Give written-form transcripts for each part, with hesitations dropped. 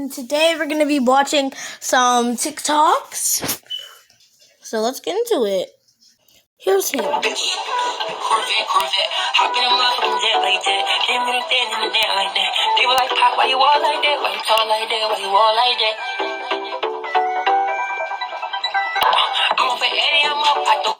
and today we're going to be watching some TikToks. So let's get into it. Here's him. Corvette, hop in a motherfucking jet like that. Came in the feds in the net like that. They were like, Pop, why you all like that? Why you talk like that? Why you all like that? I'm up at Eddie, I'm up. I don't.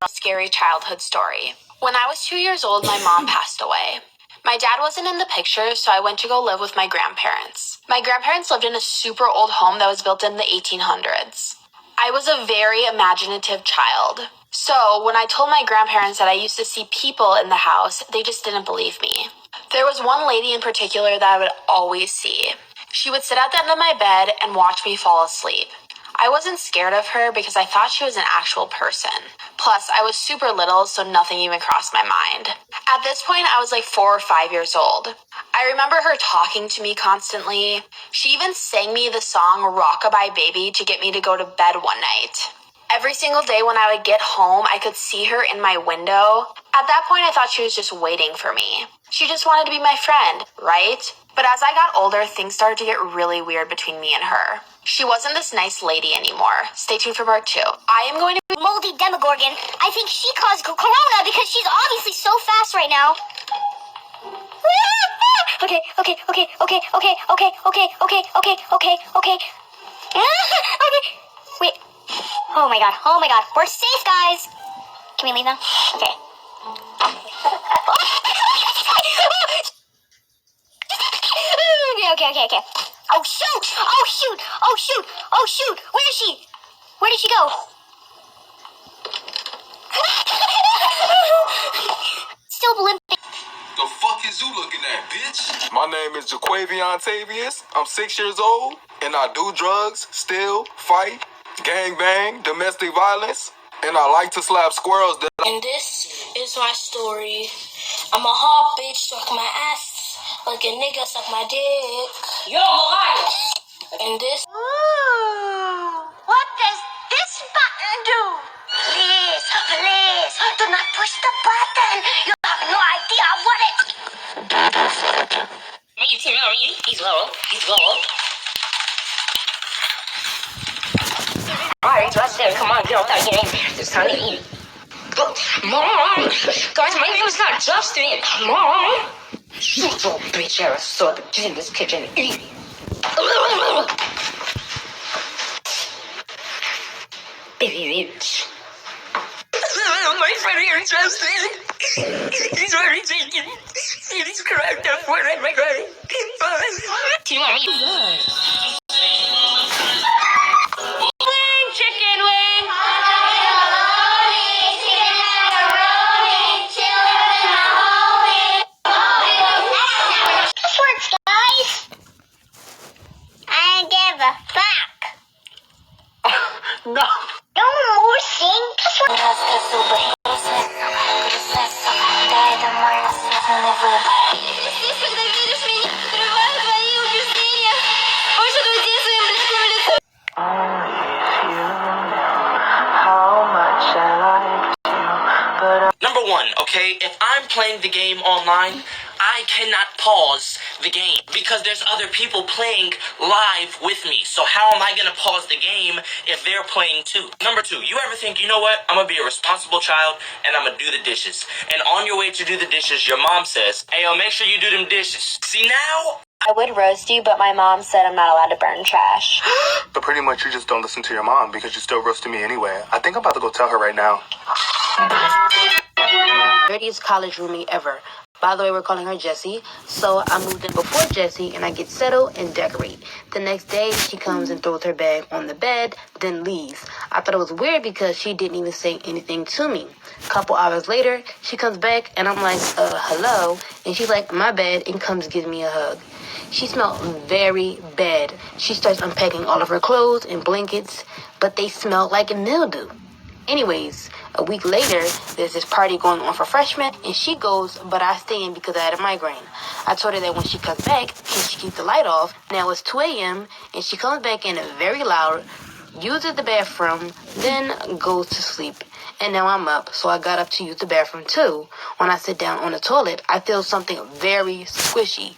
Scary childhood story. When I was 2 years old, my mom passed away. My dad wasn't in the picture, so I went to go live with my grandparents. My grandparents lived in a super old home that was built in the 1800s. I was a very imaginative child. So when I told my grandparents that I used to see people in the house, they just didn't believe me. There was one lady in particular that I would always see. She would sit at the end of my bed and watch me fall asleep. I wasn't scared of her because I thought she was an actual person. Plus, I was super little, so nothing even crossed my mind. At this point, I was like 4 or 5 years old. I remember her talking to me constantly. She even sang me the song Rockabye Baby to get me to go to bed one night. Every single day when I would get home, I could see her in my window. At that point, I thought she was just waiting for me. She just wanted to be my friend, right? But as I got older, things started to get really weird between me and her. She wasn't this nice lady anymore. Stay tuned for part 2. I am going to be moldy Demogorgon. I think she caused corona because she's obviously so fast right now. Okay. Okay. Wait. Oh my god. We're safe, guys. Can we leave now? Okay. Okay. Oh shoot. Where is she? Where did she go? Still limping. The fuck is you looking at, bitch? My name is Jaquavion Tavius. I'm 6 years old, and I do drugs, steal, fight, gang bang, domestic violence, and I like to slap squirrels that. And this is my story. I'm a hot bitch, suck my ass like a nigga suck my dick. Yo, Mariah! And this. What does this button do? Please, do not push the button. You have no idea what it... He's low. Alright, Justin, come on, get off that game. It's time to eat. Mom! Guys, my name is not Justin. Mom! Shut your bitch ass up. Get in this kitchen and eat. Baby bitch. My friend here, Justin. He's already taken. He's cracked up for it. My God. Do you want me? Wing, chicken wing. This works, guys. I give a fuck. No. No more sing. Number one, okay, if I'm playing the game online, I cannot pause the game because there's other people playing live with me. So how am I going to pause the game if they're playing too? Number two, you ever think, you know what, I'm going to be a responsible child and I'm going to do the dishes. And on your way to do the dishes, your mom says, hey, make sure you do them dishes. See now? I would roast you, but my mom said I'm not allowed to burn trash. But pretty much you just don't listen to your mom because you still roasting me anyway. I think I'm about to go tell her right now. Dirtiest college roomie ever. By the way, we're calling her Jessie. So I moved in before Jessie and I get settled and decorate. The next day, she comes and throws her bag on the bed, then leaves. I thought it was weird because she didn't even say anything to me. Couple hours later, she comes back and I'm like, hello? And she's like, my bad, and comes give me a hug. She smelled very bad. She starts unpacking all of her clothes and blankets, but they smelled like mildew. Anyways, a week later, there's this party going on for freshmen, and she goes, but I stay in because I had a migraine. I told her that when she comes back, can she keep the light off? Now it's 2 a.m., and she comes back in very loud, uses the bathroom, then goes to sleep. And now I'm up, so I got up to use the bathroom too. When I sit down on the toilet, I feel something very squishy.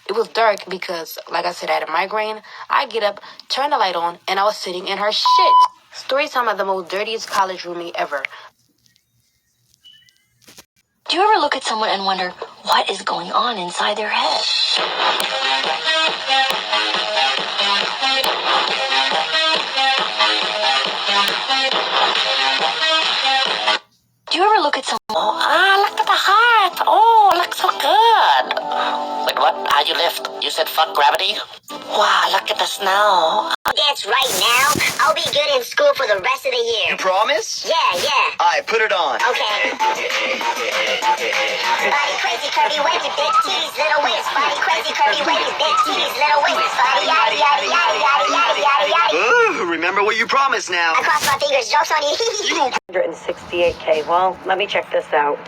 It was dark because, like I said, I had a migraine. I get up, turn the light on, and I was sitting in her shit. Story time of the most dirtiest college roomie ever. Do you ever look at someone and wonder what is going on inside their head? Do you ever look at someone? Look at the heart. Oh, looks so good. Wait, what? How'd you lift? You said fuck gravity? Wow, look at the snow. Dance right now. I'll be good in school for the rest of the year. You promise? Yeah. Alright, put it on. Okay. Body crazy, curvy, wavy, big titties, little waist. Body crazy, curvy, wavy, big titties, little waist. Body yada yada yada yada yada yada yada. Ooh, remember what you promised now. I cross my fingers, jokes on you. You gon' 168K. Well, let me check this out.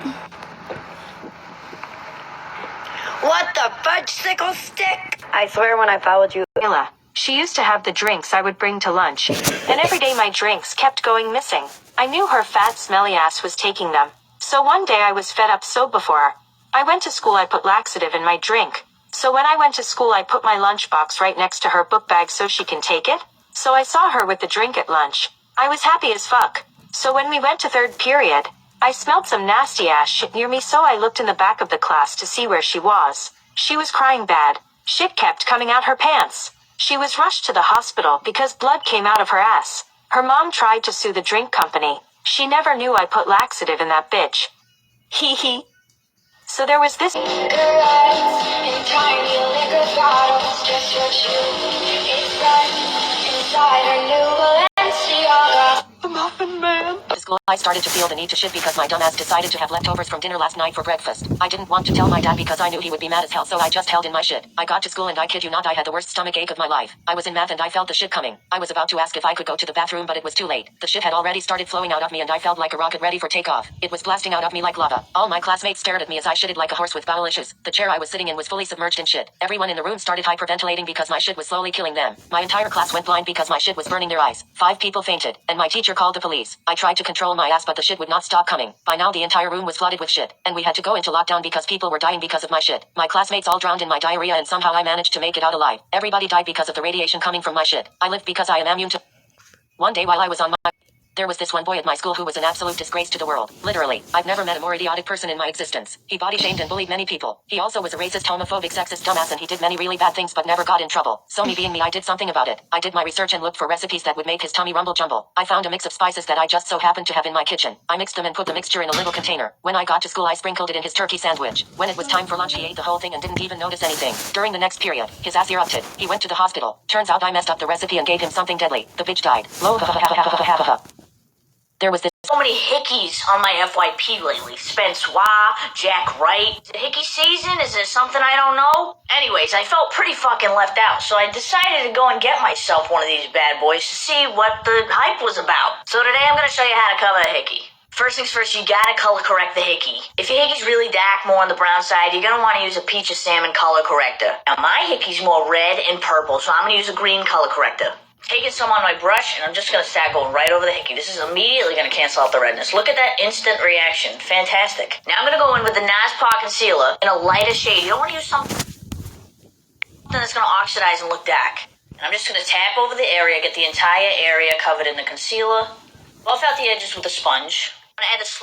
What the fudge sickle stick? I swear when I followed you. Mila. She used to have the drinks I would bring to lunch, and every day my drinks kept going missing. I knew her fat, smelly ass was taking them. So one day I was fed up so before her. I went to school, I put laxative in my drink. So when I went to school, I put my lunchbox right next to her book bag so she can take it. So I saw her with the drink at lunch. I was happy as fuck. So when we went to third period, I smelled some nasty ass shit near me, so I looked in the back of the class to see where she was. She was crying bad. Shit kept coming out her pants. She was rushed to the hospital because blood came out of her ass. Her mom tried to sue the drink company. She never knew I put laxative in that bitch. Hee hee. So there was this. The Muffin Man. At school, I started to feel the need to shit because my dumbass decided to have leftovers from dinner last night for breakfast. I didn't want to tell my dad because I knew he would be mad as hell, so I just held in my shit. I got to school and I kid you not, I had the worst stomach ache of my life. I was in math and I felt the shit coming. I was about to ask if I could go to the bathroom, but it was too late. The shit had already started flowing out of me and I felt like a rocket ready for takeoff. It was blasting out of me like lava. All my classmates stared at me as I shitted like a horse with bowel issues. The chair I was sitting in was fully submerged in shit. Everyone in the room started hyperventilating because my shit was slowly killing them. My entire class went blind because my shit was burning their eyes. 5 people fainted, and my teacher called the police. I tried to control my ass, but the shit would not stop coming. By now the entire room was flooded with shit, and we had to go into lockdown because people were dying because of my shit. My classmates all drowned in my diarrhea and somehow I managed to make it out alive. Everybody died because of the radiation coming from my shit. I lived because I am immune to. One day while I was on my. There was this one boy at my school who was an absolute disgrace to the world. Literally, I've never met a more idiotic person in my existence. He body shamed and bullied many people. He also was a racist, homophobic, sexist dumbass, and he did many really bad things but never got in trouble. So me being me, I did something about it. I did my research and looked for recipes that would make his tummy rumble jumble. I found a mix of spices that I just so happened to have in my kitchen. I mixed them and put the mixture in a little container. When I got to school, I sprinkled it in his turkey sandwich. When it was time for lunch, he ate the whole thing and didn't even notice anything. During the next period, his ass erupted. He went to the hospital. Turns out I messed up the recipe and gave him something deadly. The bitch died. There was this. So many hickeys on my FYP lately. Spence Wah, Jack Wright. Is it hickey season? Is it something I don't know? Anyways, I felt pretty fucking left out, so I decided to go and get myself one of these bad boys to see what the hype was about. So today I'm gonna show you how to cover a hickey. First things first, you gotta color correct the hickey. If your hickey's really dark, more on the brown side, you're gonna wanna use a peach or salmon color corrector. Now my hickey's more red and purple, so I'm gonna use a green color corrector. Taking some on my brush, and I'm just going to start going right over the hickey. This is immediately going to cancel out the redness. Look at that instant reaction. Fantastic. Now I'm going to go in with the NAS Paw Concealer in a lighter shade. You don't want to use something that's going to oxidize and look dark. And I'm just going to tap over the area, get the entire area covered in the concealer. Buff out the edges with a sponge. I'm going to add a slight